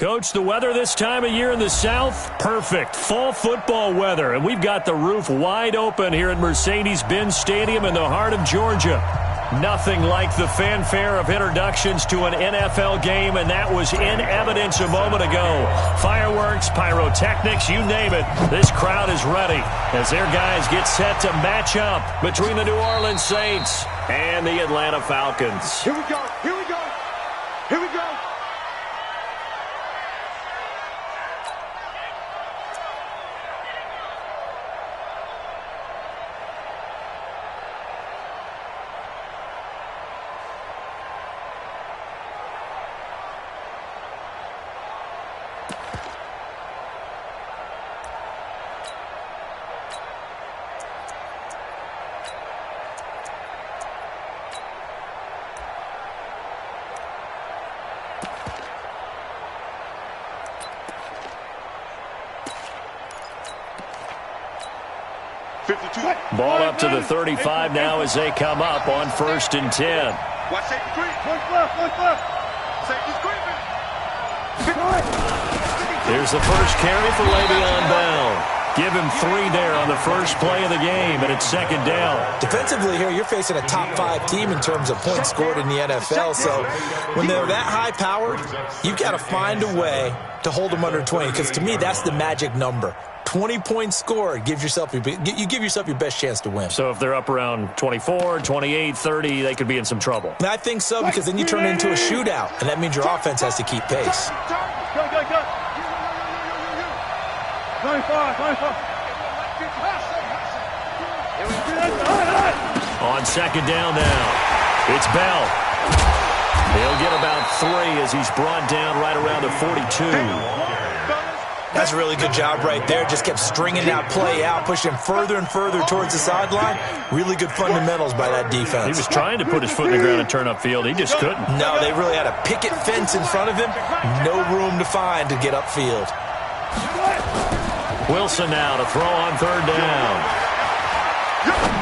Coach, the weather this time of year in the South, perfect. Fall football weather, and we've got the roof wide open here at Mercedes-Benz Stadium in the heart of Georgia. Nothing like the fanfare of introductions to an NFL game, and that was in evidence a moment ago. Fireworks, pyrotechnics, you name it. This crowd is ready as their guys get set to match up between the New Orleans Saints and the Atlanta Falcons. Here we go, here we go, here we go. Ball up to the 35 now as they come up on 1st and 10. Watch safety creep. Look left. Safety's creeping. There's the first carry for Le'Veon Bell. Give him 3 there on the first play of the game, and it's 2nd down. Defensively here, you're facing a top-5 team in terms of points scored in the NFL. So when they're that high-powered, you've got to find a way to hold them under 20, because to me, that's the magic number. 20 points scored, you give yourself your best chance to win. So if they're up around 24, 28, 30, they could be in some trouble. And I think so, because then you turn it into a shootout, and that means your offense has to keep pace. Go. 25. On 2nd down now, it's Bell. He'll get about 3 as he's brought down right around the 42. That's a really good job right there. Just kept stringing that play out, pushing further and further towards the sideline. Really good fundamentals by that defense. He was trying to put his foot in the ground and turn upfield. He just couldn't. No, they really had a picket fence in front of him. No room to find to get upfield. Wilson now to throw on 3rd down.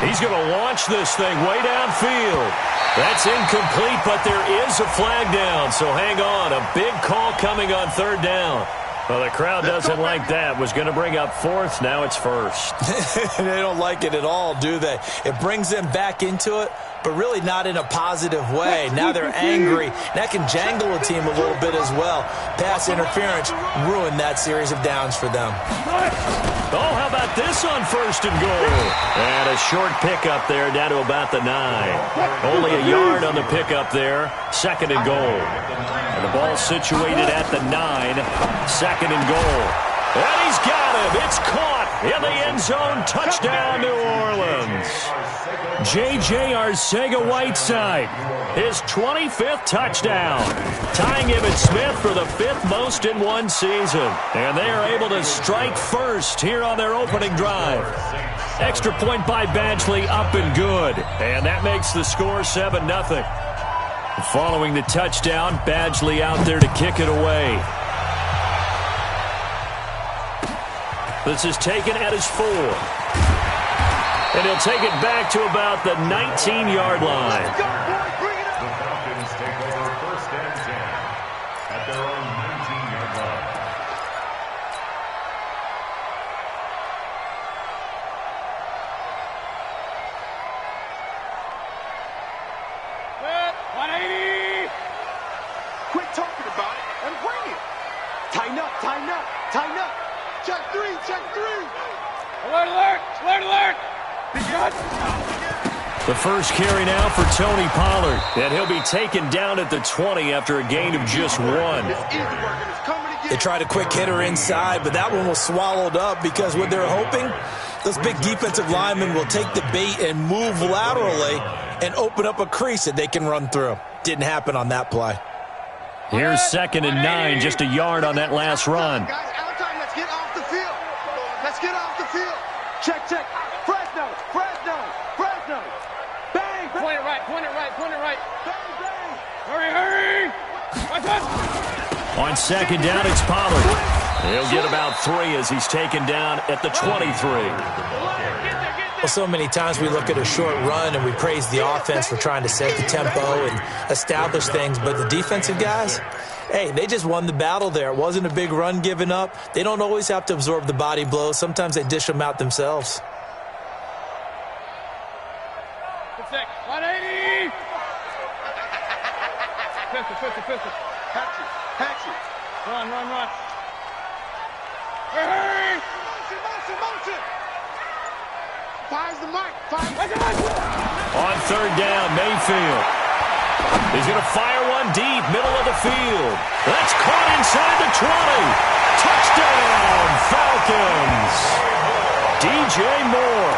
He's going to launch this thing way downfield. That's incomplete, but there is a flag down, so hang on. A big call coming on 3rd down. Well, the crowd doesn't like that. Was going to bring up 4th. Now it's 1st. They don't like it at all, do they? It brings them back into it, but really not in a positive way. Now they're angry. That can jangle a team a little bit as well. Pass interference ruined that series of downs for them. Oh, how about this on 1st and goal? And a short pickup there down to about the 9. Only a yard on the pickup there. 2nd and goal. And the ball situated at the 9. 2nd and goal. And he's got him. It's caught in the end zone. Touchdown, New Orleans. J.J. Arcega-Whiteside, his 25th touchdown, tying Emmitt Smith for the 5th most in one season. And they are able to strike first here on their opening drive. Extra point by Badgley, up and good. And that makes the score 7-0. Following the touchdown, Badgley out there to kick it away. This is taken at his 4. And he'll take it back to about the 19-yard line. The Falcons take over 1st and 10 at their own 19-yard line. Quit. 180. Quit talking about it and bring it. Tighten up. Check 3. Alert. The first carry now for Tony Pollard. And he'll be taken down at the 20 after a gain of just 1. They tried a quick hitter inside, but that one was swallowed up because what they're hoping, those big defensive linemen will take the bait and move laterally and open up a crease that they can run through. Didn't happen on that play. Here's 2nd and 9, just a yard on that last run. Guys, out of time. Let's get off the field. Check. Fresno. Bang. Point it right. Bang. Hurry. On 2nd down, it's Pollard. He'll get about 3 as he's taken down at the 23. Well, so many times we look at a short run and we praise the offense for trying to set the tempo and establish things, but the defensive guys, hey, they just won the battle there. It wasn't a big run given up. They don't always have to absorb the body blows. Sometimes they dish them out themselves. 180! Pistol. Catch it. Run. Hey! Motion! Fires the mic. On third down, Mayfield. He's going to fire one deep, middle of the field. That's caught inside the 20. Touchdown, Falcons. DJ Moore,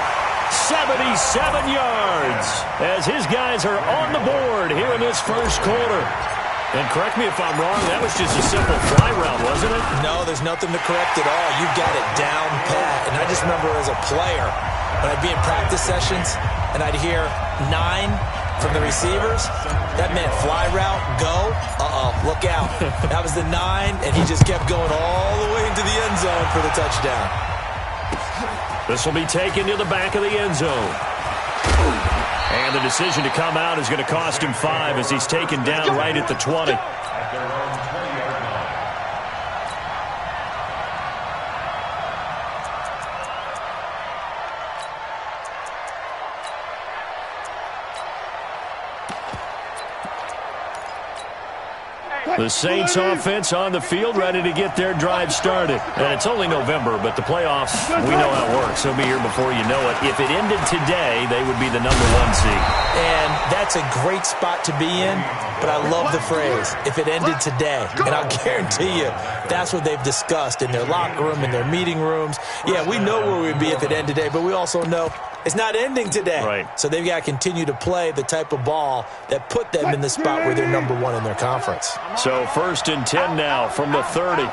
77 yards, as his guys are on the board here in this first quarter. And correct me if I'm wrong, that was just a simple fly route, wasn't it? No, there's nothing to correct at all. You got it down pat. And I just remember as a player, when I'd be in practice sessions and I'd hear 9 from the receivers, that meant fly route, go, look out. That was the 9, and he just kept going all the way into the end zone for the touchdown. This will be taken to the back of the end zone. And the decision to come out is going to cost him 5 as he's taken down right at the 20. The Saints offense on the field, ready to get their drive started. And it's only November, but the playoffs, we know how it works. They'll be here before you know it. If it ended today, they would be the number 1 seed. And that's a great spot to be in, but I love the phrase, if it ended today. And I'll guarantee you, that's what they've discussed in their locker room, in their meeting rooms. Yeah, we know where we'd be if it ended today, but we also know it's not ending today. Right. So they've got to continue to play the type of ball that put them in the spot where they're number 1 in their conference. So 1st and 10 now from the 30.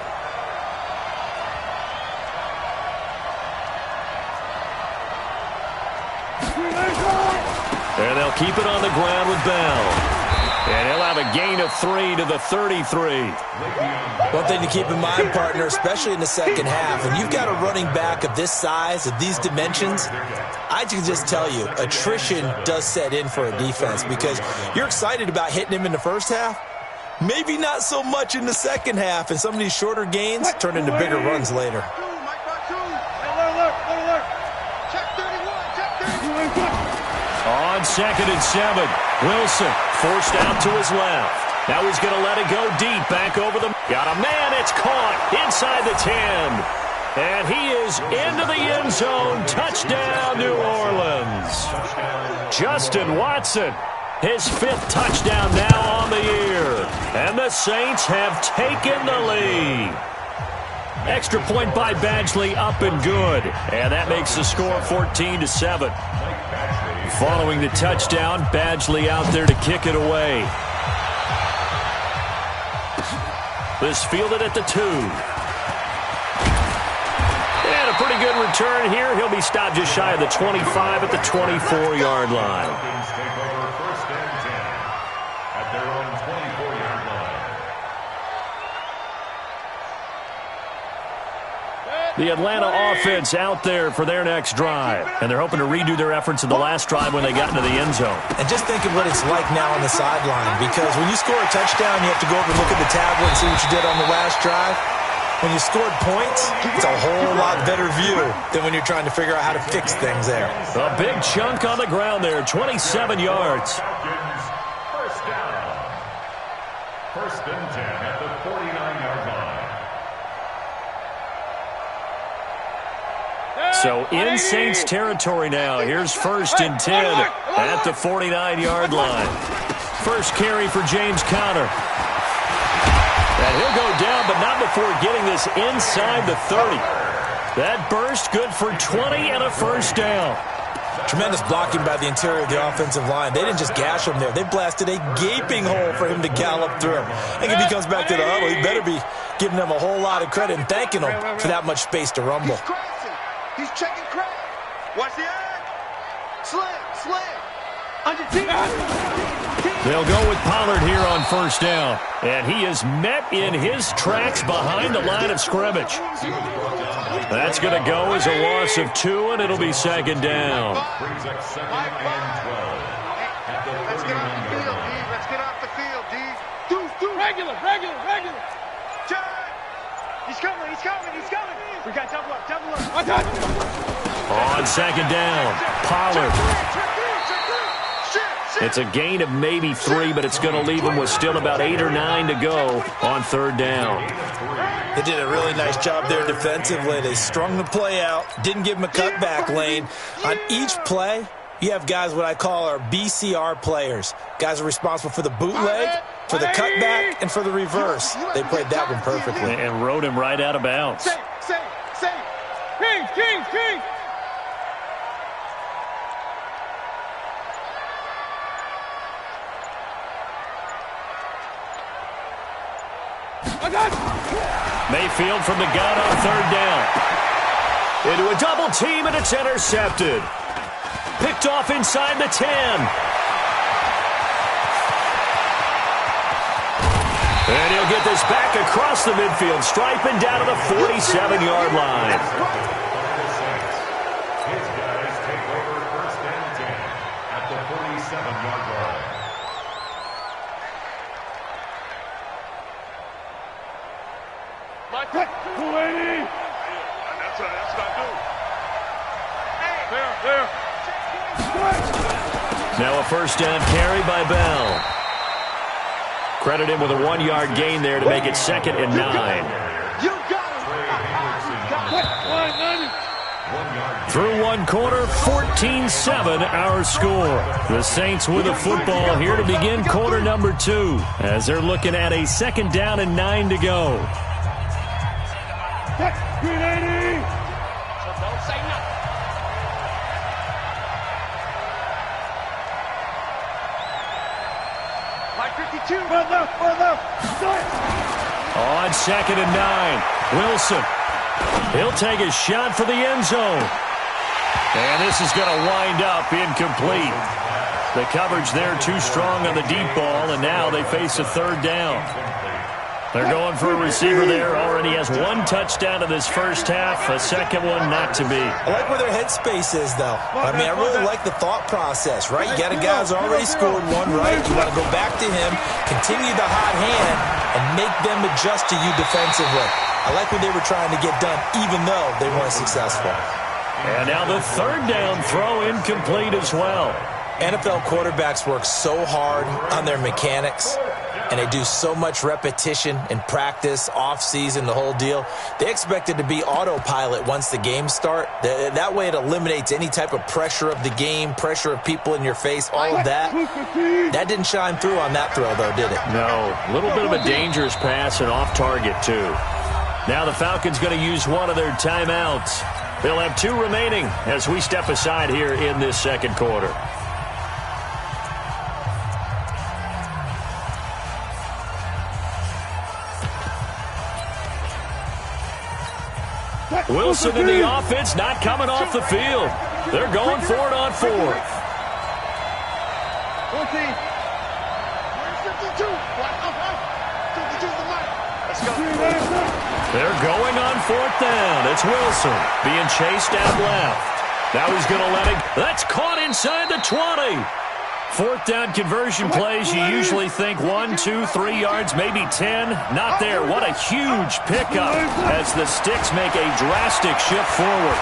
And they'll keep it on the ground with Bell. And he'll have a gain of 3 to the 33. One thing to keep in mind, partner, especially in the second half, when you've got a running back of this size, of these dimensions, I can just tell you, attrition does set in for a defense because you're excited about hitting him in the first half. Maybe not so much in the second half, and some of these shorter gains turn into bigger runs later. On 2nd and 7, Wilson forced out to his left. Now he's going to let it go deep, back over the... Got a man, it's caught inside the 10. And he is into the end zone. Touchdown, New Orleans. Justin Watson, his 5th touchdown now on the year. And the Saints have taken the lead. Extra point by Badgley, up and good. And that makes the score 14-7. Following the touchdown, Badgley out there to kick it away. This fielded at the 2. And a pretty good return here. He'll be stopped just shy of the 25 at the 24-yard line. The Atlanta offense out there for their next drive. And they're hoping to redo their efforts in the last drive when they got into the end zone. And just think of what it's like now on the sideline, because when you score a touchdown, you have to go over and look at the tablet and see what you did on the last drive. When you scored points, it's a whole lot better view than when you're trying to figure out how to fix things there. A big chunk on the ground there, 27 yards. First down. 1st and 10 at the 49-yard line. So in Saints territory now. Here's 1st and 10 at the 49-yard line. First carry for James Conner. And he'll go down, but not before getting this inside the 30. That burst good for 20 and a first down. Tremendous blocking by the interior of the offensive line. They didn't just gash him there. They blasted a gaping hole for him to gallop through. I think if he comes back to the huddle, he better be giving them a whole lot of credit and thanking them for that much space to rumble. He's checking crack. Watch the eye. Slam. Under team. They'll go with Pollard here on first down. And he is met in his tracks behind the line of scrimmage. That's going to go as a loss of 2, and it'll be second down. Brings up second and 12. At the 39-yard line. Let's get off the field, D. Do. Regular. He's coming. We got double up. On second down, Pollard. It's a gain of maybe 3, but it's going to leave him with still about 8 or 9 to go on third down. They did a really nice job there defensively. They strung the play out, didn't give him a cutback lane. On each play, you have guys what I call our BCR players. Guys are responsible for the bootleg, for the cutback, and for the reverse. They played that one perfectly. And rode him right out of bounds. Safe. Kings. Mayfield from the gun on third down. Into a double team, and it's intercepted. Picked off inside the 10. And he'll get this back across the midfield stripe and down to the 47-yard line. His guys take over first and 10 at the 47-yard line. That's what I do. Now a first down carry by Bell. Credit him with a 1-yard gain there to make it second and 9. You got it. Through one quarter, 14-7 our score. The Saints with the football here to begin quarter number 2 as they're looking at a second down and 9 to go. Don't say nothing. Line 52. On second and 9, Wilson. He'll take a shot for the end zone. And this is going to wind up incomplete. The coverage there too strong on the deep ball, and now they face a third down. They're going for a receiver there. Already has 1 touchdown in this first half. A second one not to be. I like where their headspace is, though. I mean, I really like the thought process, right? You got a guy who's already scored 1, right? You want to go back to him, continue the hot hand, and make them adjust to you defensively. I like what they were trying to get done, even though they weren't successful. And now the third down throw incomplete as well. NFL quarterbacks work so hard on their mechanics, and they do so much repetition in practice, off-season, the whole deal. They expect it to be autopilot once the games start. That way it eliminates any type of pressure of the game, pressure of people in your face, all of that. That didn't shine through on that throw, though, did it? No. A little bit of a dangerous pass and off target, too. Now the Falcons going to use one of their timeouts. They'll have 2 remaining as we step aside here in this second quarter. Wilson in the offense, not coming off the field. They're going for it on 4th. 52. They're going on 4th down. It's Wilson being chased out left. Now he's going to let it. That's caught inside the 20. 4th down conversion plays, you usually think 1, 2, 3 yards, maybe 10. Not there. What a huge pickup as the Sticks make a drastic shift forward.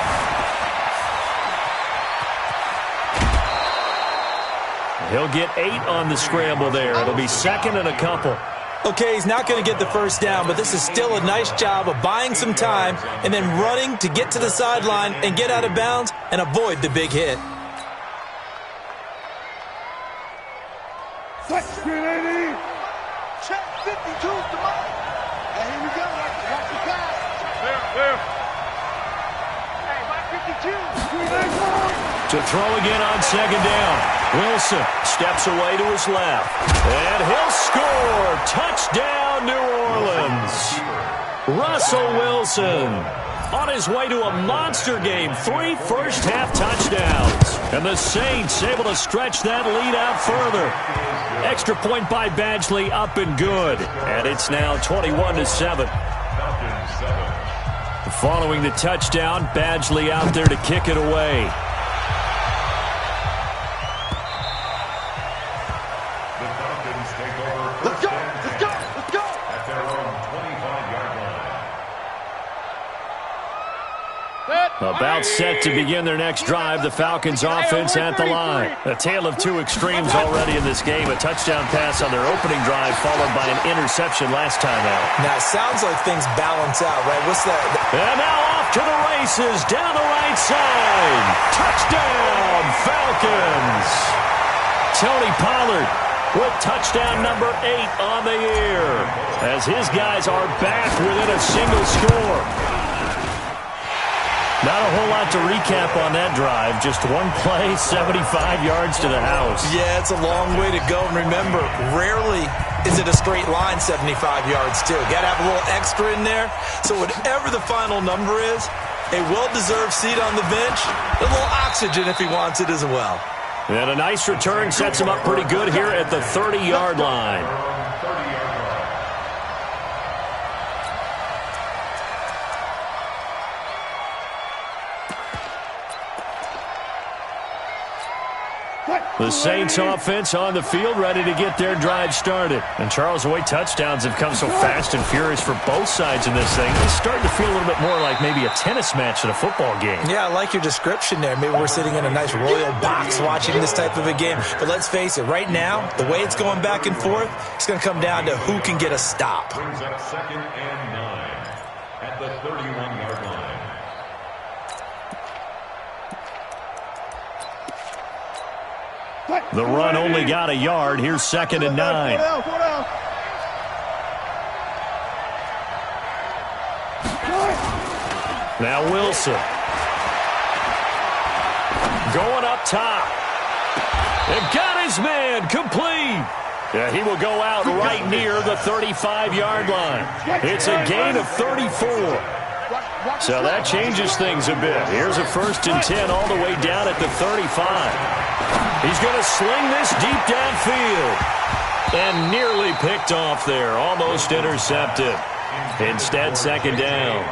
He'll get 8 on the scramble there. It'll be second and a couple. Okay, he's not going to get the first down, but this is still a nice job of buying some time and then running to get to the sideline and get out of bounds and avoid the big hit. Check 52's the mark. And here we go. Watch the pass. There. Hey, Mike 52. To throw again on second down. Wilson steps away to his left. And he'll score. Touchdown, New Orleans. Russell Wilson on his way to a monster game. 3 first-half touchdowns. And the Saints able to stretch that lead out further. Extra point by Badgley, up and good. And it's now 21-7. Following the touchdown, Badgley out there to kick it away. The Falcons take over first and 10 at their own 25-yard line. About set to begin their next drive. The Falcons offense at the line. A tale of two extremes already in this game. A touchdown pass on their opening drive followed by an interception last time out. Now, it sounds like things balance out, right? What's that? And now off to the races down the right side. Touchdown, Falcons. Tony Pollard with touchdown number 8 on the year as his guys are back within a single score. Not a whole lot to recap on that drive. Just one play, 75 yards to the house. Yeah, it's a long way to go. And remember, rarely is it a straight line 75 yards, too. Got to have a little extra in there. So whatever the final number is, a well-deserved seat on the bench, a little oxygen if he wants it as well. And a nice return sets him up pretty good here at the 30-yard line. The Saints offense on the field ready to get their drive started. And Charles, the way touchdowns have come so fast and furious for both sides in this thing, it's starting to feel a little bit more like maybe a tennis match than a football game. Yeah, I like your description there. Maybe we're sitting in a nice royal box watching this type of a game. But let's face it, right now, the way it's going back and forth, it's going to come down to who can get a stop. Brings up 2nd and 9 at the 31-yard line. The run only got a yard. Here's 2nd and 9. Now Wilson. Going up top. And got his man complete. Yeah, he will go out right near the 35-yard line. It's a gain of 34. So that changes things a bit. Here's a 1st and 10 all the way down at the 35. He's going to sling this deep downfield. And nearly picked off there. Almost intercepted. Instead, 2nd down.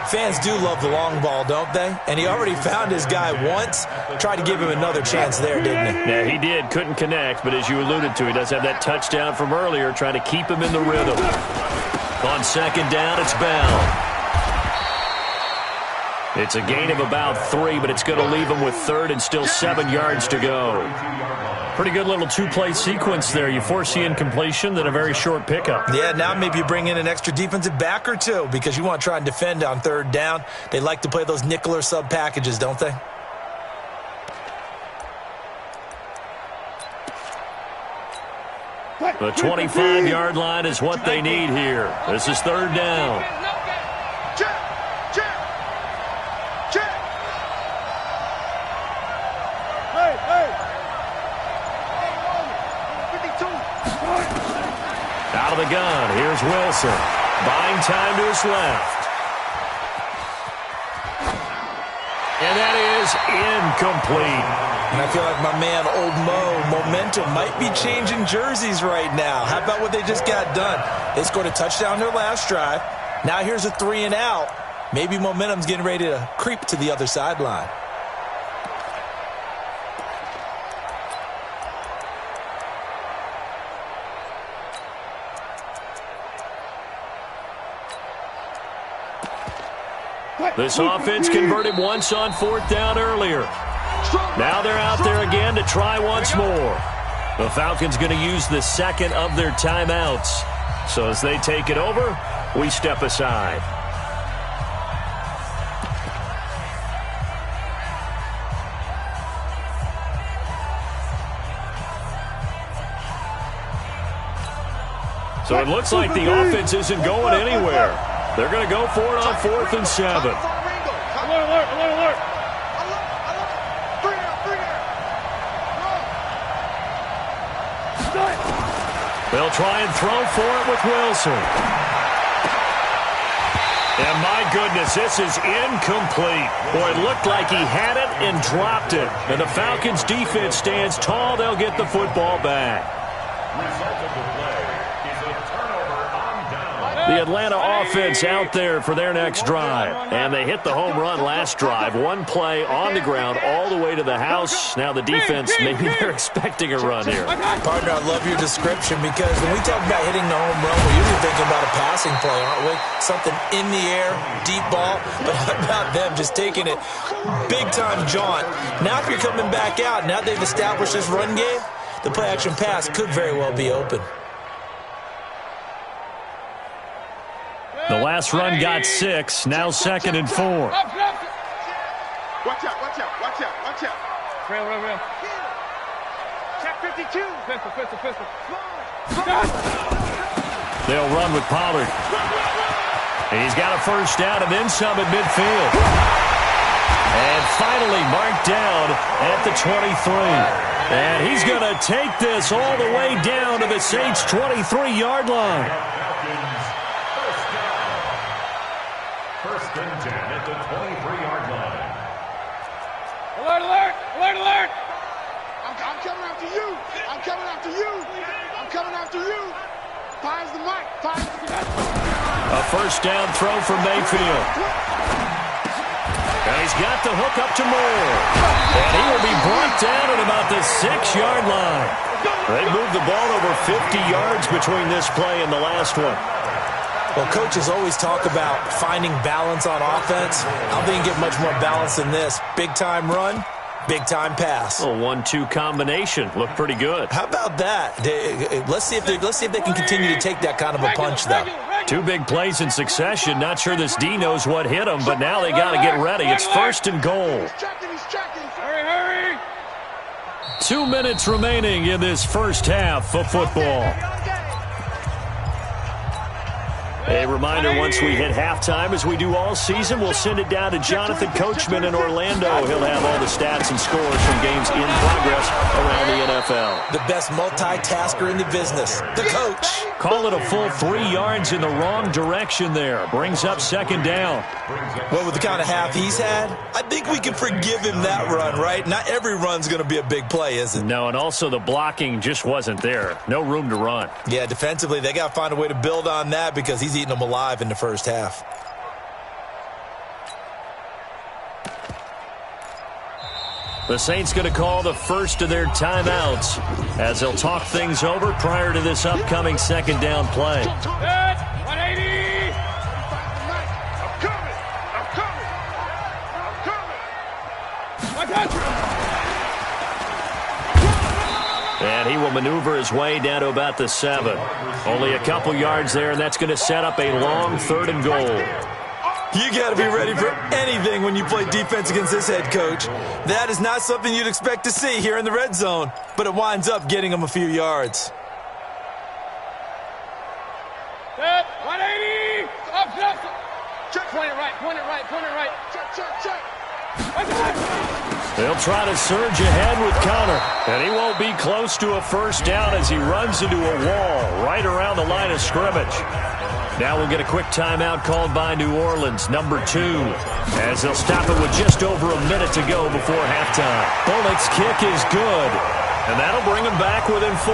Fans do love the long ball, don't they? And he already found his guy once. Tried to give him another chance there, didn't he? Yeah, he did. Couldn't connect. But as you alluded to, he does have that touchdown from earlier, trying to keep him in the rhythm. On 2nd down, it's Bell. It's a gain of about 3, but it's going to leave him with 3rd and still 7 yards to go. Pretty good little two-play sequence there. You force the incompletion, then a very short pickup. Yeah, now maybe you bring in an extra defensive back or two because you want to try and defend on 3rd down. They like to play those nickel or sub packages, don't they? The 25-yard line is what they need here. This is 3rd down. Out of the gun, here's Wilson. Buying time to his left. And that is incomplete. And I feel like my man, Old Mo, momentum might be changing jerseys right now. How about what they just got done? They scored a touchdown their last drive. Now here's a 3 and out. Maybe momentum's getting ready to creep to the other sideline. This offense converted once on 4th down earlier. Now they're out there again to try once more. The Falcons going to use the 2nd of their timeouts. So as they take it over, we step aside. So it looks like the offense isn't going anywhere. They're going to go for it on 4th and 7. Alert. They'll try and throw for it with Wilson. And my goodness, this is incomplete. Boy, it looked like he had it and dropped it. And the Falcons' defense stands tall. They'll get the football back. Result of the play is a turnover on down. The Atlanta offense out there for their next drive. And they hit the home run last drive. One play on the ground all the way to the house. Now the defense, maybe they're expecting a run here. Partner, I love your description because when we talk about hitting the home run, we're usually thinking about a passing play, aren't we? Something in the air, deep ball. But how about them just taking it big-time jaunt? Now if you're coming back out, now they've established this run game, the play-action pass could very well be open. The last run got 6, now 2nd and 4. Watch out, watch out, watch out, watch out. Real. Check 52. Pistol. They'll run with Pollard. He's got a first down and then some at midfield. And finally marked down at the 23. And he's going to take this all the way down to the Saints' 23-yard line. First and 10 at the 23-yard line. Alert! I'm coming after you. I'm coming after you. Pies the mic. A first down throw from Mayfield. And he's got the hook up to Moore. And he will be brought down at about the 6-yard line. They moved the ball over 50 yards between this play and the last one. Well, coaches always talk about finding balance on offense. I don't think you get much more balance than this. Big-time run, big-time pass. A 1-2 combination. Looked pretty good. How about that? Let's see if they can continue to take that kind of a punch, though. 2 big plays in succession. Not sure this D knows what hit him, but now they got to get ready. It's 1st and goal. He's tracking. Hurry! 2 minutes remaining in this first half of football. A reminder, once we hit halftime, as we do all season, we'll send it down to Jonathan Coachman in Orlando. He'll have all the stats and scores from games in progress around the NFL. The best multitasker in the business, the coach. Call it a full 3 yards in the wrong direction there. Brings up 2nd down. Well, with the kind of half he's had, I think we can forgive him that run, right? Not every run's going to be a big play, is it? No, and also the blocking just wasn't there. No room to run. Yeah, defensively, they got to find a way to build on that because he's eating them alive in the first half. The Saints going to call the first of their timeouts as they'll talk things over prior to this upcoming 2nd down play. 180! I'm coming. And he will maneuver his way down to about the 7. Only a couple yards there, and that's going to set up a long 3rd and goal. You got to be ready for anything when you play defense against this head coach. That is not something you'd expect to see here in the red zone, but it winds up getting him a few yards. 180! Up! Check. Point it right. Check. They'll try to surge ahead with Connor, and he won't be close to a first down as he runs into a wall right around the line of scrimmage. Now we'll get a quick timeout called by New Orleans, number 2, as they'll stop it with just over a minute to go before halftime. Bullock's kick is good, and that'll bring him back within 4.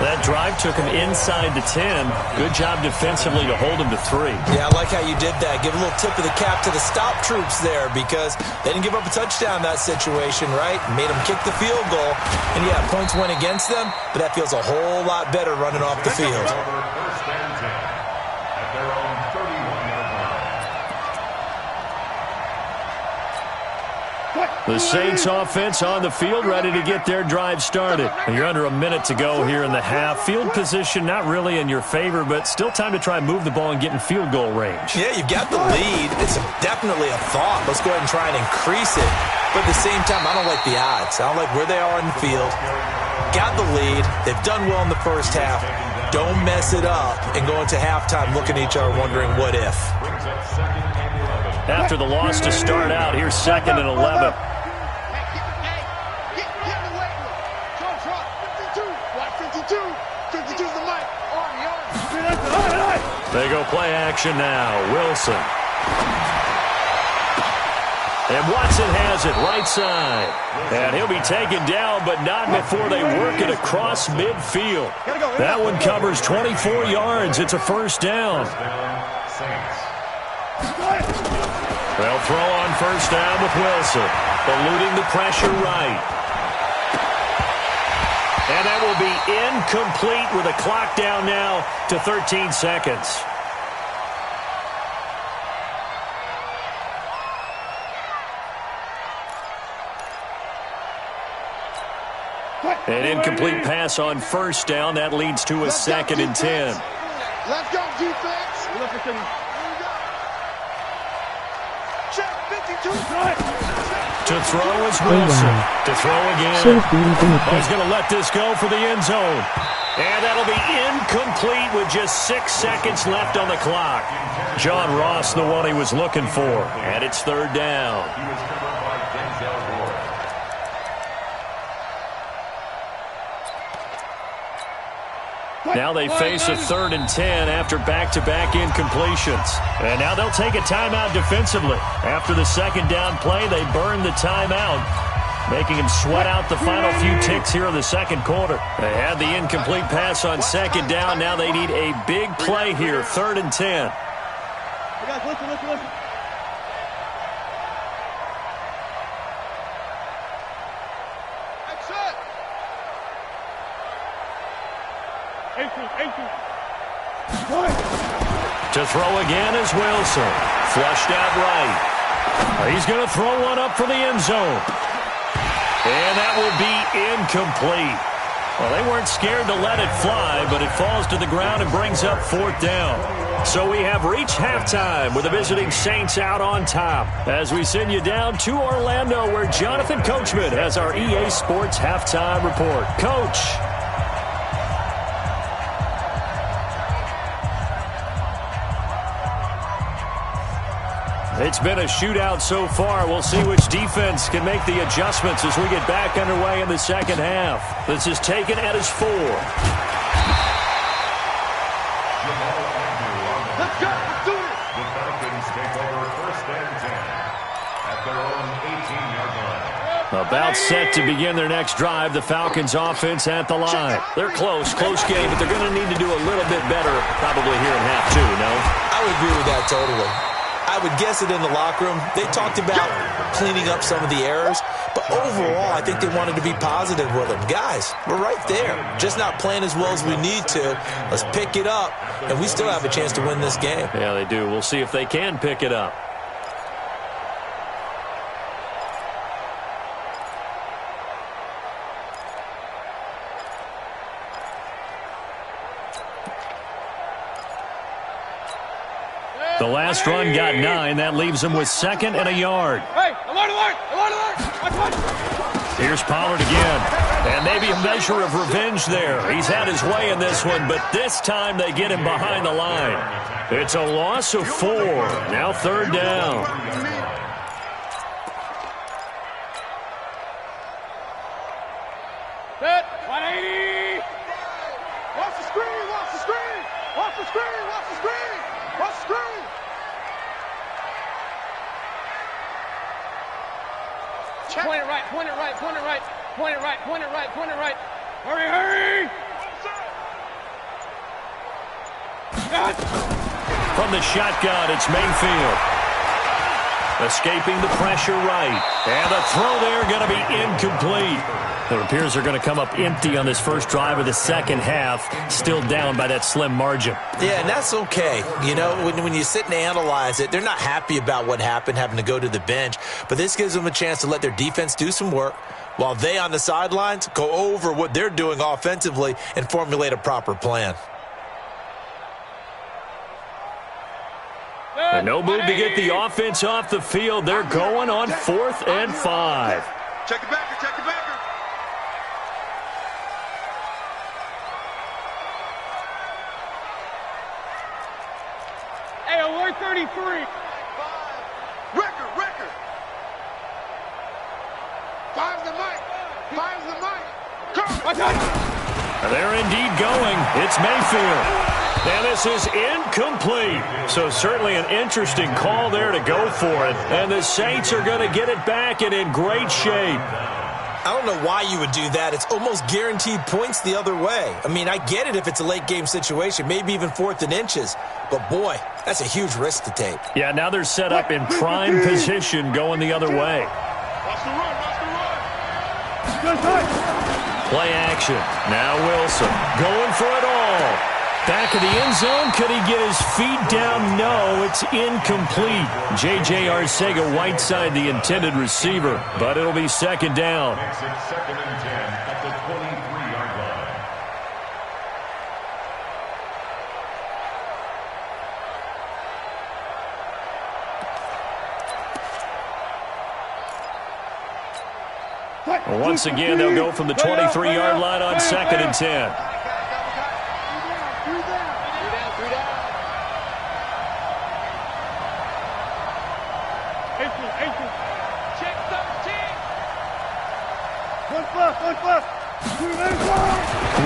That drive took him inside the 10. Good job defensively to hold him to 3. Yeah, I like how you did that. Give a little tip of the cap to the stop troops there because they didn't give up a touchdown in that situation, right? Made them kick the field goal. And, yeah, points went against them, but that feels a whole lot better running off the field. First and 10 at their own 31-yard line. The Saints offense on the field, ready to get their drive started. And you're under a minute to go here in the half. Field position not really in your favor, but still time to try and move the ball and get in field goal range. Yeah, you've got the lead. It's definitely a thought. Let's go ahead and try and increase it. But at the same time, I don't like the odds. I don't like where they are in the field. Got the lead. They've done well in the first half. Don't mess it up and go into halftime looking at each other wondering what if. After the loss to start out, here's 2nd and 11. Get in the way. Go front. 52. Watch 52. 52's the mic. On. They go play action now. Wilson. And Watson has it right side. And he'll be taken down, but not before they work it across midfield. That one covers 24 yards. It's a first down. They'll throw on first down with Wilson. Eluding the pressure right. And that will be incomplete with a clock down now to 13 seconds. An incomplete pass on first down. That leads to a second and 10. Let's go, defense. Check 52. To throw is Wilson. To throw again. He's going to let this go for the end zone. And that'll be incomplete with just 6 seconds left on the clock. John Ross, the one he was looking for. And it's third down. Now they face a 3rd and 10 after back-to-back incompletions. And now they'll take a timeout defensively. After the second down play, they burn the timeout, making him sweat out the final few ticks here in the second quarter. They had the incomplete pass on second down. Now they need a big play here, 3rd and 10. Guys, listen. To throw again is Wilson. Flushed out right. He's going to throw one up for the end zone. And that will be incomplete. Well, they weren't scared to let it fly, but it falls to the ground and brings up 4th down. So we have reached halftime with the visiting Saints out on top. As we send you down to Orlando, where Jonathan Coachman has our EA Sports halftime report. Coach. It's been a shootout so far. We'll see which defense can make the adjustments as we get back underway in the second half. This is taken at his 4. Let's go. Let's do it. The Falcons take over 1st and 10 at their own 18-yard line. About set to begin their next drive. The Falcons offense at the line. They're close game, but they're going to need to do a little bit better probably here in half 2, no? I would agree with that totally. I would guess it in the locker room. They talked about cleaning up some of the errors, but overall, I think they wanted to be positive with them. Guys, we're right there. Just not playing as well as we need to. Let's pick it up, and we still have a chance to win this game. Yeah, they do. We'll see if they can pick it up. The last run got 9. That leaves him with 2nd and a yard. Hey, alert! Here's Pollard again. And maybe a measure of revenge there. He's had his way in this one, but this time they get him behind the line. It's a loss of 4. Now 3rd down. Set, 180. Watch the screen. Point it right. Hurry. From the shotgun, it's Mayfield. Escaping the pressure right. And the throw there going to be incomplete. It appears they're going to come up empty on this first drive of the second half. Still down by that slim margin. Yeah, and that's okay. You know, when you sit and analyze it, they're not happy about what happened, having to go to the bench. But this gives them a chance to let their defense do some work while they on the sidelines go over what they're doing offensively and formulate a proper plan. And no move to get the offense off the field. They're going on 4th and 5. Check it back. Hey, alert 33. Record. Five's the mic. Come. They're indeed going. It's Mayfield. And this is incomplete. So certainly an interesting call there to go for it. And the Saints are going to get it back and in great shape. I don't know why you would do that. It's almost guaranteed points the other way. I mean, I get it if it's a late game situation, maybe even 4th and inches. But, boy, that's a huge risk to take. Yeah, now they're set up in prime position going the other way. Watch the run, watch the run. Play action. Now Wilson going for it all. Back of the end zone. Could he get his feet down? No, it's incomplete. J.J. Arcega-Whiteside, the intended receiver, but it'll be second down. Makes it 2nd and 10 at the 23-yard line. Once again, they'll go from the 23-yard line on 2nd and 10.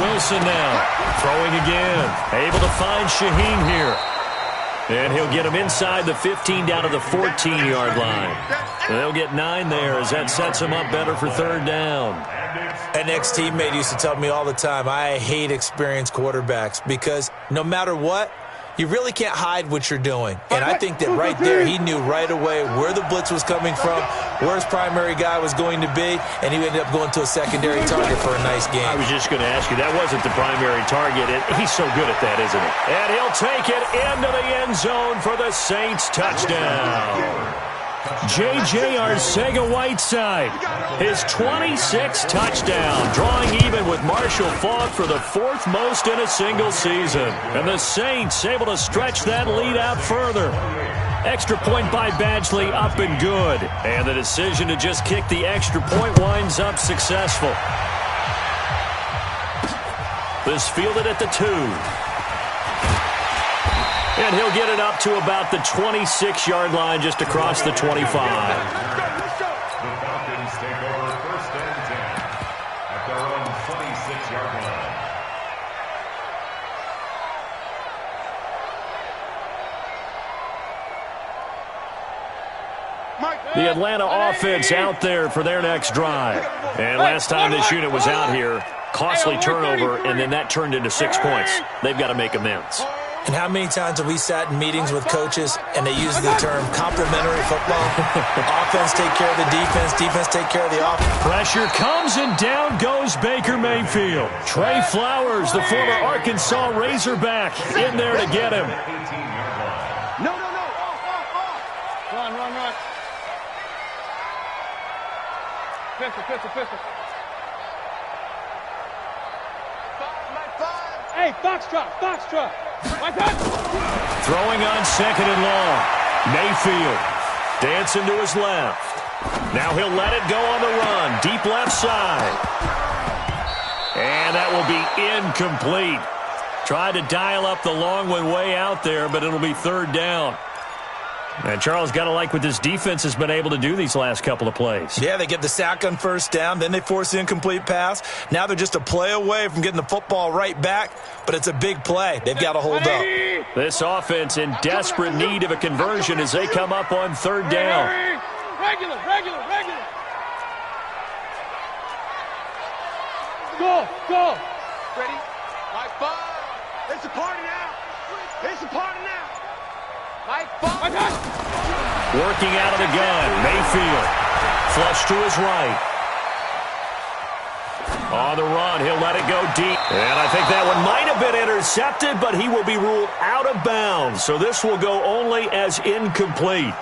Wilson now throwing again. Able to find Shaheen here. And he'll get him inside the 15 down to the 14-yard line. They'll get 9 there as that sets him up better for 3rd down. An ex-teammate used to tell me all the time, I hate experienced quarterbacks because no matter what, you really can't hide what you're doing. And I think that right there, he knew right away where the blitz was coming from, where his primary guy was going to be, and he ended up going to a secondary target for a nice game. I was just going to ask you, that wasn't the primary target, and he's so good at that, isn't he? And he'll take it into the end zone for the Saints touchdown. J.J. Arcega-Whiteside, his 26th touchdown, drawing even with Marshall Faulk for the 4th most in a single season. And the Saints able to stretch that lead out further. Extra point by Badgley up and good. And the decision to just kick the extra point winds up successful. This fielded at the 2. And he'll get it up to about the 26-yard line just across the 25. The Falcons take over 1st and 10 at their own 26-yard line. The Atlanta offense out there for their next drive. And last time this unit was out here, costly turnover, and then that turned into 6 points. They've got to make amends. And how many times have we sat in meetings with coaches and they use the term complementary football? Offense take care of the defense, defense take care of the offense. Pressure comes and down goes Baker Mayfield. Trey Flowers, the former Arkansas Razorback, in there to get him. No. Off. Run. Pistol. Hey, Foxtrot. Throwing on 2nd and long. Mayfield dancing to his left. Now he'll let it go on the run. Deep left side. And that will be incomplete. Tried to dial up the long one way out there, but it'll be 3rd down. And Charles, got to like what this defense has been able to do these last couple of plays. Yeah, they get the sack on 1st down, then they force the incomplete pass. Now they're just a play away from getting the football right back, but it's a big play. They've got to hold up. This offense in desperate need of a conversion as they come up on 3rd down. Regular. Go. Ready? Mike 5. It's a party now. Mike 5. Working out of the gun. Mayfield. Flush to his right. On the run, he'll let it go deep. And I think that one might have been intercepted, but he will be ruled out of bounds. So this will go only as incomplete.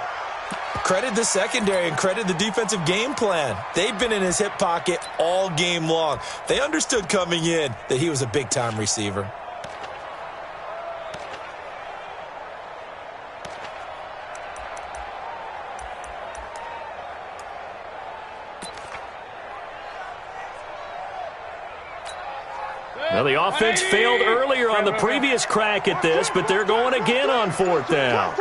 Credit the secondary and credit the defensive game plan. They've been in his hip pocket all game long. They understood coming in that he was a big-time receiver. Now, the offense failed earlier on the previous crack at this, but they're going again on 4th down.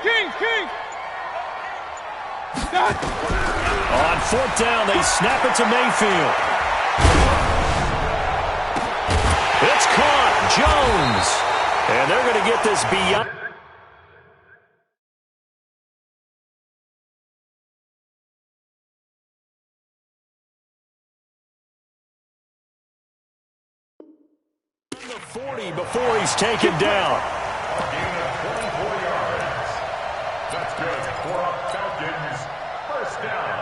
King. On 4th down, they snap it to Mayfield. Jones. And they're going to get this beyond. The 40 before he's taken down. Gain of 24 yards. That's good for a Falcons first down.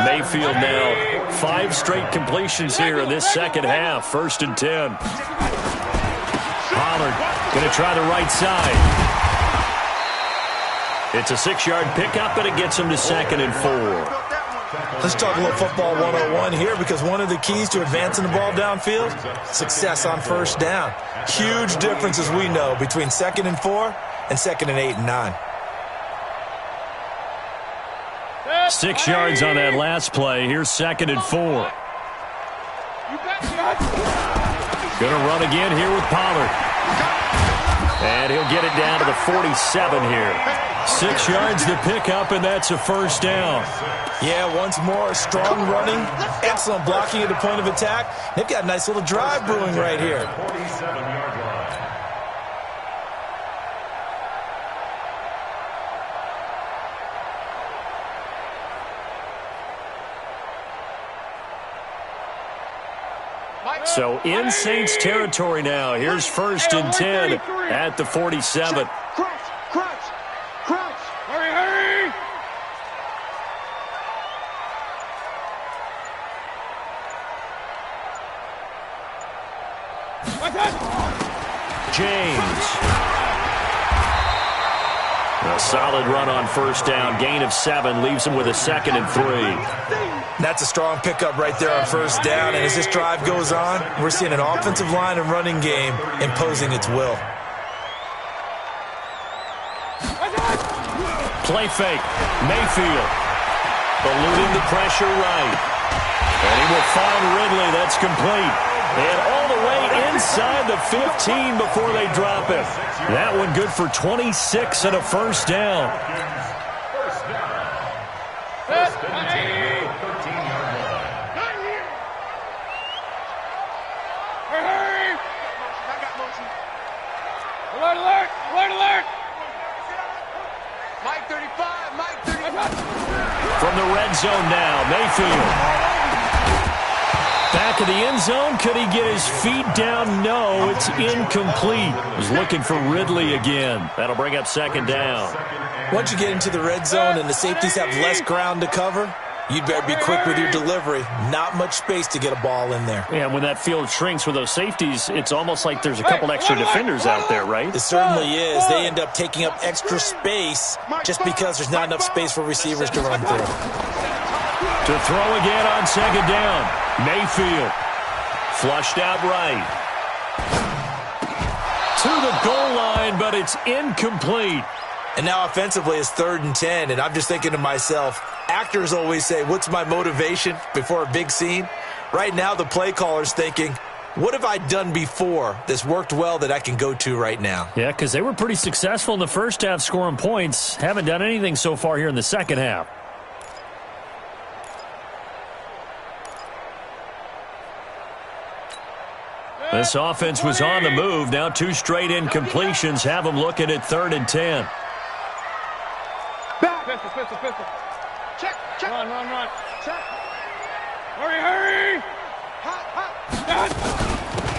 Mayfield now 5 straight completions here in this second half. 1st and 10. Pollard going to try the right side. It's a 6-yard pickup, and it gets him to 2nd and 4. Let's talk a little football 101 here, because one of the keys to advancing the ball downfield, success on first down. Huge difference, as we know, between 2nd and 4 and 2nd and 8 and 9. 6 yards on that last play. Here's 2nd and 4. Going to run again here with Pollard. And he'll get it down to the 47 here. 6 yards to pick up, and that's a first down. Yeah, once more, strong running, excellent blocking at the point of attack. They've got a nice little drive brewing right here. 47-yard line. So in Saints territory now. Here's 1st and 10 at the 47. Hurry, hurry! James. A solid run on first down. Gain of 7 leaves him with a 2nd and 3. That's a strong pickup right there on first down. And as this drive goes on, we're seeing an offensive line and running game imposing its will. Play fake. Mayfield. Eluding the pressure right. And he will find Ridley. That's complete. And all the way inside the 15 before they drop it. That one good for 26 and a first down. First down. 1st and 10 at the 13-yard line. Hurry! I got motion. Alert, alert! Alert, alert! Mike 35, Mike 35. From the red zone now, Mayfield. Back of the end zone. Could he get his feet down? No, it's incomplete. He's looking for Ridley again. That'll bring up 2nd down. Once you get into the red zone and the safeties have less ground to cover, you'd better be quick with your delivery. Not much space to get a ball in there. Yeah, when that field shrinks with those safeties, it's almost like there's a couple extra defenders out there, right? It certainly is. They end up taking up extra space just because there's not enough space for receivers to run through. To throw again on 2nd down. Mayfield. Flushed out right. To the goal line, but it's incomplete. And now offensively it's 3rd and 10, and I'm just thinking to myself, actors always say, what's my motivation before a big scene? Right now the play caller's thinking, what have I done before that's worked well that I can go to right now? Yeah, because they were pretty successful in the first half scoring points. Haven't done anything so far here in the second half. This offense was on the move. Now 2 straight incompletions have them looking at 3rd and 10. Pistol. Check. Run. Check. Hurry, hurry!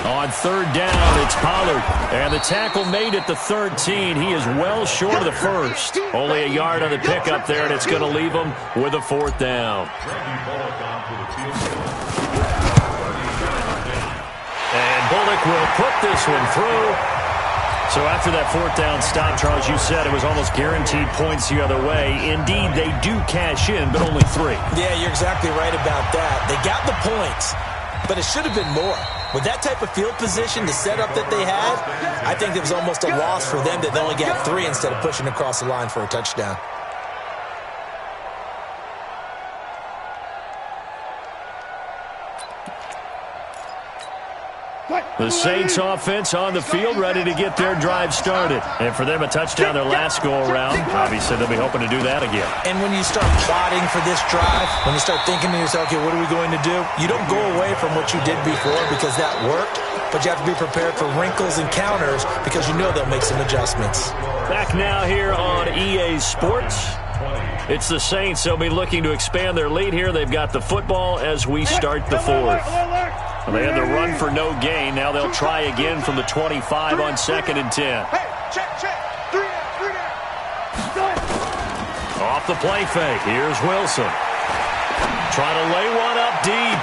On 3rd down, it's Pollard. And the tackle made at the 13. He is well short of the first. Only a yard on the pickup there, and it's going to leave him with a 4th down. And Bullock will put this one through. So after that 4th down stop, Charles, you said it was almost guaranteed points the other way. Indeed, they do cash in, but only 3. Yeah, you're exactly right about that. They got the points, but it should have been more. With that type of field position, the setup that they had, I think it was almost a loss for them that they only got 3 instead of pushing across the line for a touchdown. The Saints offense on the field, ready to get their drive started. And for them, a touchdown their last go-around. Obviously, they'll be hoping to do that again. And when you start plotting for this drive, when you start thinking to yourself, okay, what are we going to do? You don't go away from what you did before because that worked. but you have to be prepared for wrinkles and counters because you know they'll make some adjustments. Back now here on EA Sports. It's the Saints. They'll be looking to expand their lead here. They've got the football as we start the fourth. They had the run for no gain. Now they'll try again from the 25 on 2nd and 10. Check. 3 down. Off the play fake. Here's Wilson. Trying to lay one up deep.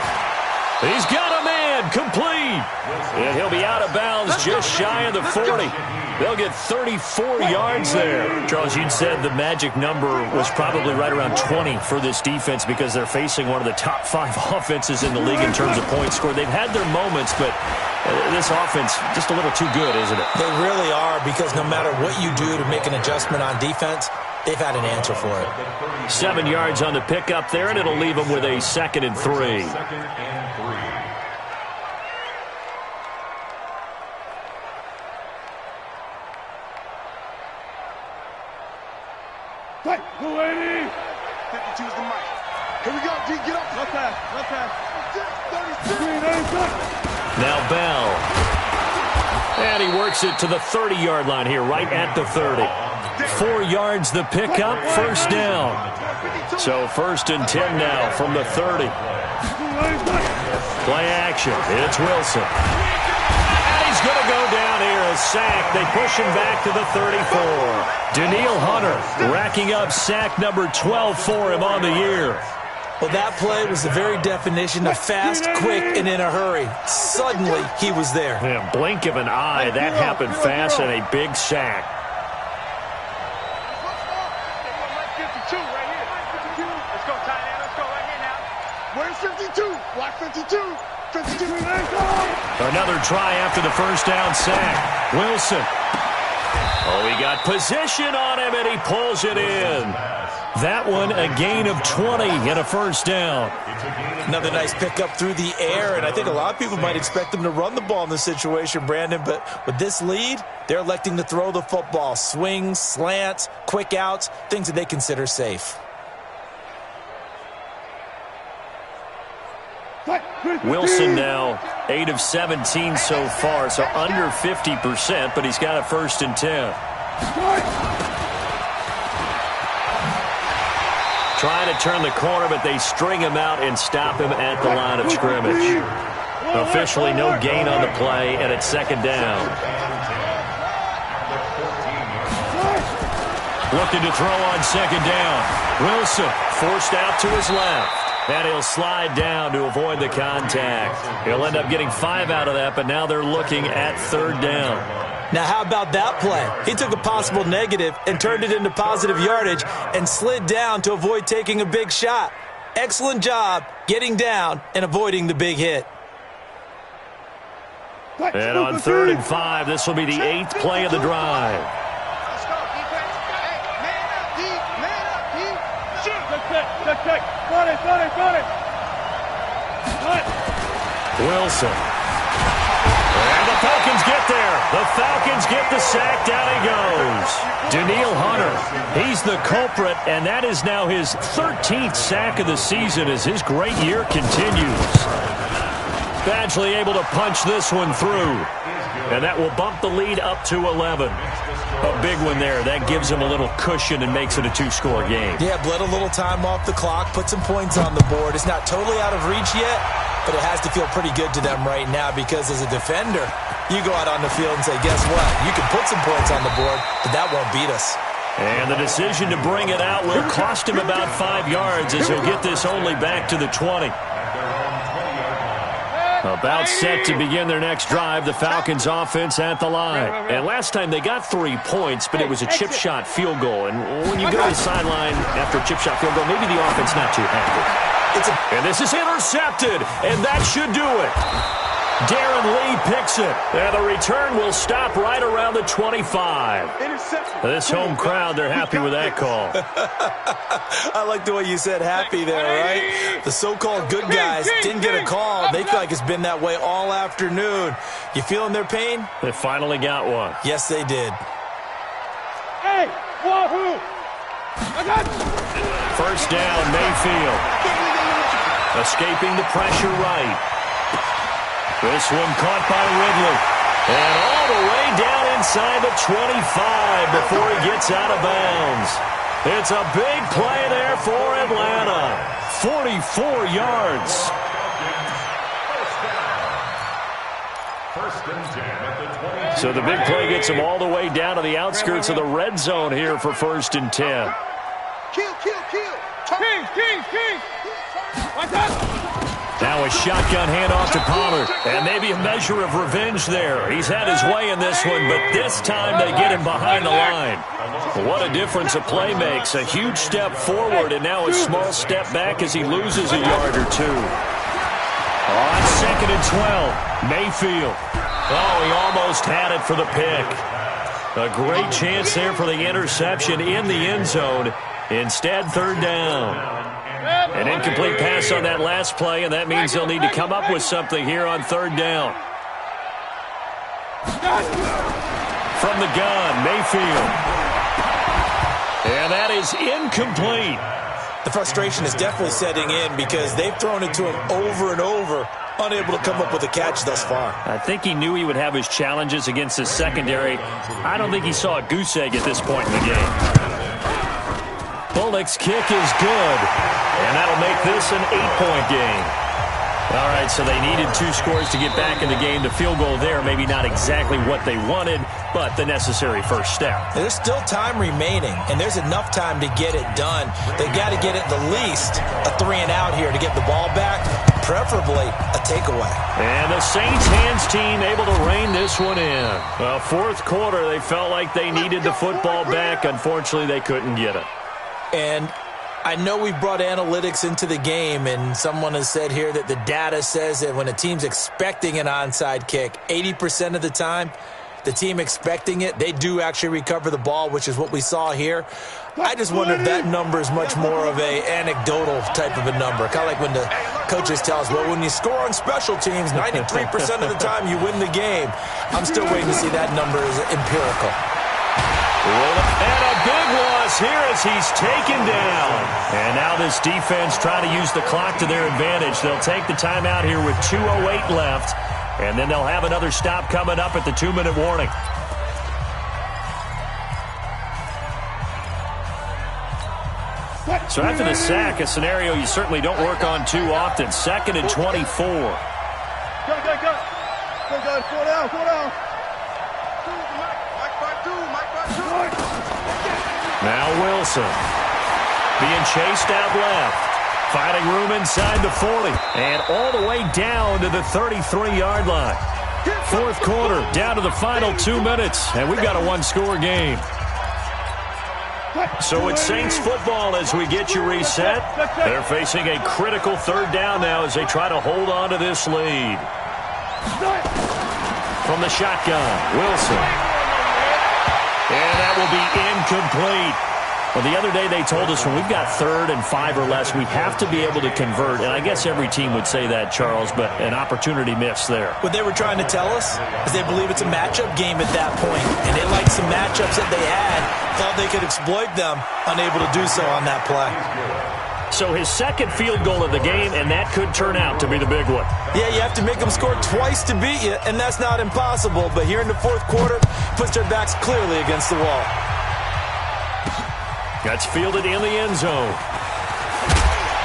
He's got a man. Complete. And he'll be out of bounds just shy of the 40. They'll get 34 yards there. Charles, you said the magic number was probably right around 20 for this defense because they're facing one of the top 5 offenses in the league in terms of points scored. They've had their moments, but this offense just a little too good, isn't it? They really are, because no matter what you do to make an adjustment on defense, they've had an answer for it. 7 yards on the pickup there, and it'll leave them with a 2nd and 3. Hey, 280. 52 is the mic. Here we go, D. Get up. Left pass. 36. Now Bell. And he works it to the 30-yard line here, right at the 30. 4 yards the pickup, first down. So 1st and 10 now from the 30. Play action. It's Wilson. And he's going to go down here, a sack. They push him back to the 34. Daniil Hunter racking up sack number 12 for him on the year. Well, that play was the very definition of fast, quick, and in a hurry. Suddenly, he was there. Yeah, blink of an eye, that happened fast, and a big sack. 52 right here. 52. Let's go, tight end. Let's go right here now. Where's 52? Watch 52. 52. Another try after the first down sack. Wilson. Oh, he got position on him, and he pulls it in. That one, a gain of 20 and a first down. Another nice pickup through the air, and I think a lot of people might expect them to run the ball in this situation, Brandon, but with this lead, they're electing to throw the football. Swings, slants, quick outs, things that they consider safe. Wilson now 8 of 17 so far, so under 50%, but he's got a 1st and 10. Trying to turn the corner, but they string him out and stop him at the line of scrimmage. Officially no gain on the play, and it's 2nd down. Looking to throw on 2nd down. Wilson forced out to his left. And he'll slide down to avoid the contact. He'll end up getting 5 out of that, but now they're looking at 3rd down. Now, how about that play? He took a possible negative and turned it into positive yardage and slid down to avoid taking a big shot. Excellent job getting down and avoiding the big hit. And on 3rd and 5, this will be the 8th play of the drive. Let's go, defense. Hey, man up, D. Shoot. Check. Got it. Wilson. And the Falcons get there. The Falcons get the sack. Down he goes. Daniil Hunter. He's the culprit, and that is now his 13th sack of the season as his great year continues. Badgley able to punch this one through. And that will bump the lead up to 11. A big one there. That gives him a little cushion and makes it a 2-score game. Yeah, bled a little time off the clock, put some points on the board. It's not totally out of reach yet, but it has to feel pretty good to them right now because as a defender, you go out on the field and say, guess what? You can put some points on the board, but that won't beat us. And the decision to bring it out will cost him about 5 yards as he'll get this only back to the 20. About set to begin their next drive, the Falcons offense at the line. And last time they got 3 points, but it was a chip shot field goal. And when you go to the sideline after a chip shot field goal, maybe the offense not too happy. And this is intercepted, and that should do it. Darren Lee picks it, and the return will stop right around the 25. This home crowd, they're happy with that call. I like the way you said happy there, right? The so-called good guys didn't get a call. They feel like it's been that way all afternoon. You feeling their pain? They finally got one. Yes, they did. Hey, wahoo! I got you. First down, Mayfield. Escaping the pressure right. This one caught by Ridley. And all the way down inside the 25 before he gets out of bounds. It's a big play there for Atlanta. 44 yards. So the big play gets him all the way down to the outskirts of the red zone here for 1st and 10. Kill. King. Watch out. Now a shotgun handoff to Pollard. And maybe a measure of revenge there. He's had his way in this one, but this time they get him behind the line. What a difference a play makes. A huge step forward and now a small step back as he loses a yard or two. On 2nd and 12, Mayfield. Oh, he almost had it for the pick. A great chance there for the interception in the end zone. Instead, 3rd down. An incomplete pass on that last play, and that means they'll need to come up with something here on 3rd down. From the gun, Mayfield. And that is incomplete. The frustration is definitely setting in because they've thrown it to him over and over, unable to come up with a catch thus far. I think he knew he would have his challenges against his secondary. I don't think he saw a goose egg at this point in the game. Bullock's kick is good, and that'll make this an 8-point game. All right, so they needed 2 scores to get back in the game. The field goal there, maybe not exactly what they wanted, but the necessary first step. There's still time remaining, and there's enough time to get it done. They got to get at the least a 3-and-out here to get the ball back, preferably a takeaway. And the Saints hands team able to rein this one in. Well, 4th quarter, they felt like they needed the football back. Unfortunately, they couldn't get it. And I know we brought analytics into the game, and someone has said here that the data says that when a team's expecting an onside kick, 80% of the time, the team expecting it, they do actually recover the ball, which is what we saw here. I just wonder if that number is much more of a anecdotal type of a number. Kind of like when the coaches tell us, well, when you score on special teams, 93% of the time you win the game. I'm still waiting to see that number is empirical. And a big loss here as he's taken down. And now this defense trying to use the clock to their advantage. They'll take the timeout here with 2:08 left. And then they'll have another stop coming up at the 2-minute warning. So after the sack, a scenario you certainly don't work on too often. 2nd and 24. Go. Slow down. Now Wilson being chased out left. Finding room inside the 40. And all the way down to the 33-yard line. 4th quarter, down to the final 2 minutes. And we've got a 1-score game. So it's Saints football as we get you reset. They're facing a critical 3rd down now as they try to hold on to this lead. From the shotgun, Wilson. And that will be incomplete. Well, the other day they told us when we've got 3rd and 5 or less, we have to be able to convert. And I guess every team would say that, Charles, but an opportunity missed there. What they were trying to tell us is they believe it's a matchup game at that point. And they liked some matchups that they had, thought they could exploit them, unable to do so on that play. So his 2nd field goal of the game, and that could turn out to be the big one. Yeah, you have to make them score twice to beat you, and that's not impossible. But here in the 4th quarter, puts their backs clearly against the wall. That's fielded in the end zone.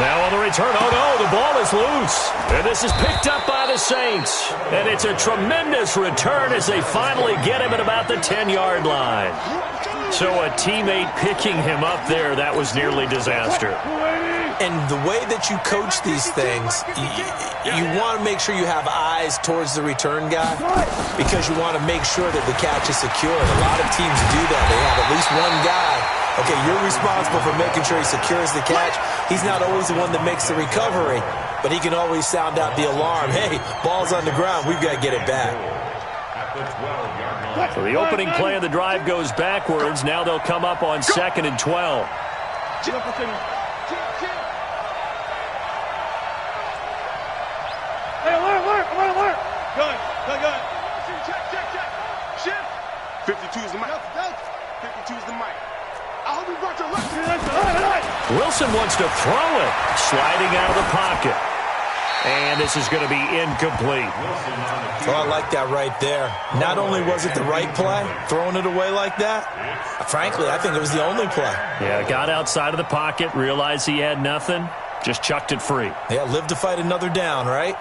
Now on the return, oh no, the ball is loose. And this is picked up by the Saints. And it's a tremendous return as they finally get him at about the 10-yard line. So a teammate picking him up there, that was nearly disaster. And the way that you coach these things, you want to make sure you have eyes towards the return guy because you want to make sure that the catch is secured. A lot of teams do that. They have at least one guy. Okay, you're responsible for making sure he secures the catch. He's not always the one that makes the recovery, but he can always sound out the alarm. Hey, ball's on the ground. We've got to get it back. So the opening play of the drive goes backwards. Now they'll come up on 2nd and 12. Hey, alert. Gun. Check. Shift. 52 is the mic. 52 is the mic. I hope you brought your left. Wilson wants to throw it. Sliding out of the pocket. And this is going to be incomplete. Well, I like that right there. Not only was it the right play, throwing it away like that, frankly, I think it was the only play. Yeah, got outside of the pocket, realized he had nothing, just chucked it free. Yeah, live to fight another down, right?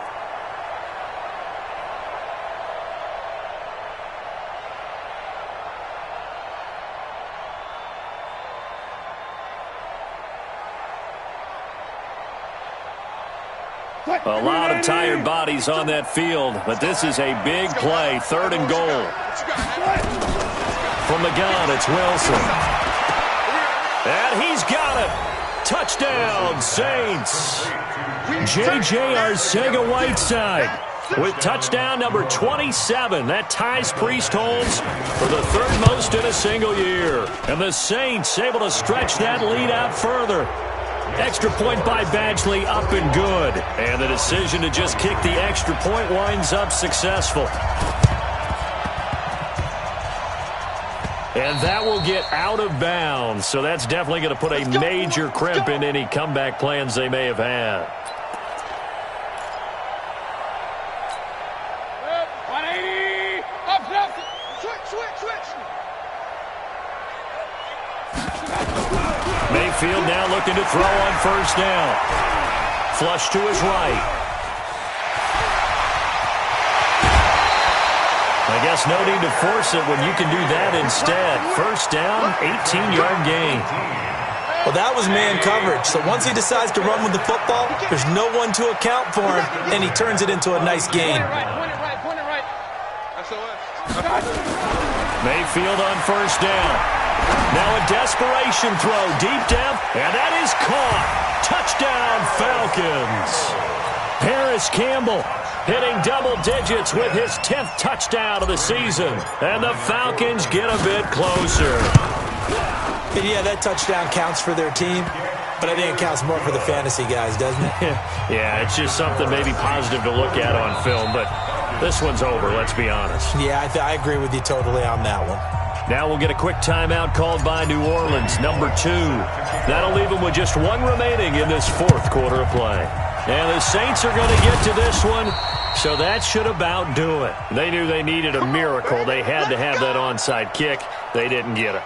A lot of tired bodies on that field, but this is a big play, 3rd and goal. From the gun, it's Wilson. And he's got it. Touchdown, Saints. J.J. Arcega-Whiteside with touchdown number 27. That ties Priestholds for the 3rd most in a single year. And the Saints able to stretch that lead out further. Extra point by Badgley, up and good. And the decision to just kick the extra point winds up successful. And that will get out of bounds. So that's definitely going to put a major crimp in any comeback plans they may have had. 180. Up, left. Switch. Mayfield now looking to throw on 1st down. Flush to his right. I guess no need to force it when you can do that instead. 1st down, 18-yard gain. Well, that was man coverage. So once he decides to run with the football, there's no one to account for him, and he turns it into a nice gain. Point it right. Mayfield on 1st down. Now a desperation throw deep down, and that is caught. Touchdown, Falcons. Paris Campbell hitting double digits with his 10th touchdown of the season. And the Falcons get a bit closer. And yeah, that touchdown counts for their team, but I think it counts more for the fantasy guys, doesn't it? Yeah, it's just something maybe positive to look at on film, but this one's over, let's be honest. Yeah, I agree with you totally on that one. Now we'll get a quick timeout called by New Orleans, number 2. That'll leave them with just 1 remaining in this 4th quarter of play. And the Saints are going to get to this one, so that should about do it. They knew they needed a miracle. They had to have that onside kick. They didn't get it.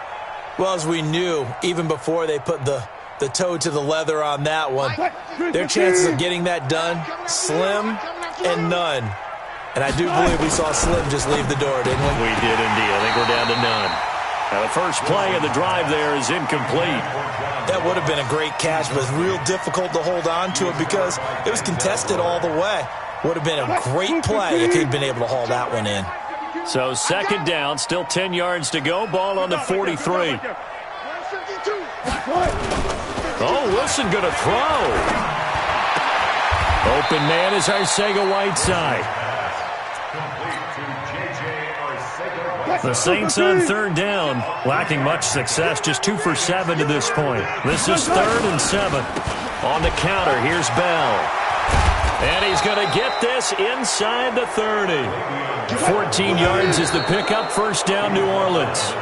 Well, as we knew, even before they put the toe to the leather on that one, their chances of getting that done, slim and none. And I do believe we saw Slim just leave the door, didn't we? We did indeed. I think we're down to none. Now the first play of the drive there is incomplete. That would have been a great catch, but it's real difficult to hold on to it because it was contested all the way. Would have been a great play if he'd been able to haul that one in. So 2nd down, still 10 yards to go. Ball on the 43. Oh, Wilson going to throw. Open man is Arcega-Whiteside. The Saints on 3rd down, lacking much success, just 2 for 7 to this point. This is 3rd and 7. On the counter, here's Bell. And he's going to get this inside the 30. 14 yards is the pickup, 1st down, New Orleans.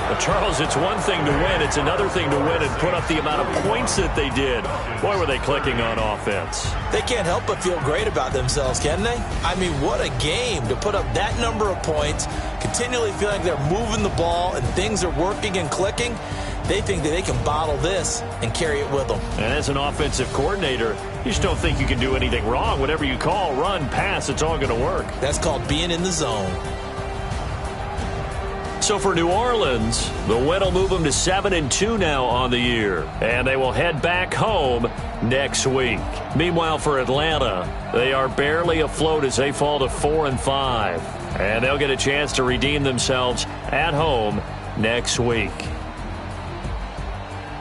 But Charles, it's one thing to win. It's another thing to win and put up the amount of points that they did. Boy, were they clicking on offense. They can't help but feel great about themselves, can they? I mean, what a game to put up that number of points, continually feeling like they're moving the ball and things are working and clicking. They think that they can bottle this and carry it with them. And as an offensive coordinator, you just don't think you can do anything wrong. Whatever you call, run, pass, it's all going to work. That's called being in the zone. So for New Orleans, the win will move them to 7-2 now on the year. And they will head back home next week. Meanwhile, for Atlanta, they are barely afloat as they fall to 4-5. And they'll get a chance to redeem themselves at home next week.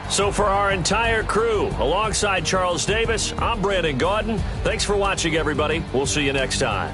So for our entire crew, alongside Charles Davis, I'm Brandon Gaudin. Thanks for watching, everybody. We'll see you next time.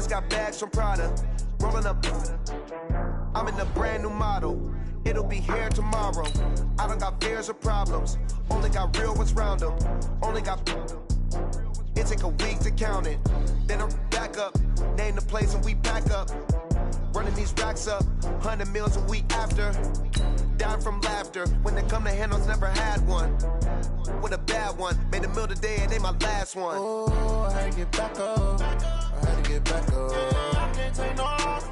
Just got bags from Prada. Rolling up. I'm in a brand new model. It'll be here tomorrow. I don't got fears or problems. Only got real ones round them. Only got. It take a week to count it. Then I'm back up. Name the place and we pack up. Running these racks up. 100 meals a week after. Down from laughter. When they come to handles, never had one. With a bad one. Made a meal today and they my last one. Oh, I had to get back up. I had to get back up. I can't take no off.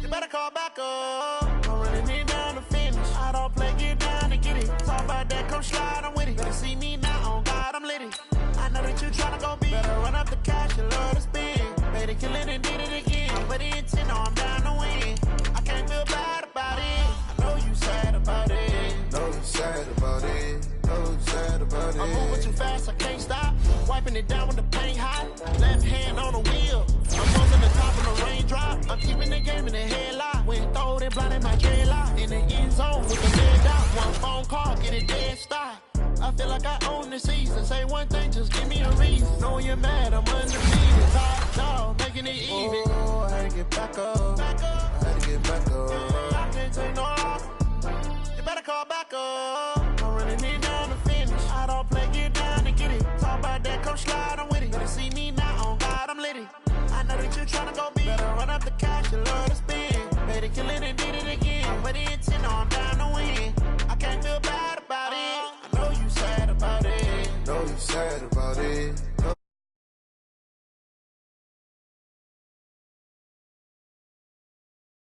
You better call back up. I'm running it down to finish. I don't play, get down to get it. Talk about that, come slide, I'm with it. Better see me now, on God, I'm litty. I know that you tryna go big. Better run up the cash, you love to spend. Better kill it and did it again. But the intent, no, I'm down to win. I can't feel bad about it. I know you sad about it. Know you sad about it. Know you sad about it. I'm moving too fast, I can't stop. Wiping it down with the paint hot. Left hand on the wheel. I'm closing the top of the raindrop. I'm keeping the game in the headlock. When throw it, blinding my dreadlock. In the end zone with the dead dot. One phone call, get it dead stop. I feel like I own the season. Say one thing, just give me a reason. Know you're mad, I'm undefeated. Top dog, making it even. Oh, I had to get back up. I had to get back up. I can't take no off. You better call back up. I'm running it down to finish. I don't play, get down to get it. Talk about that, come slide, I'm with it. Better see me now, on God, I'm litty. I know that you tryna go big. Better run up the cash, you love to spend. Better kill it and did it again. But the intent, no, I'm down to win. I can't feel bad about it. I know you sad about it. Know you sad about it.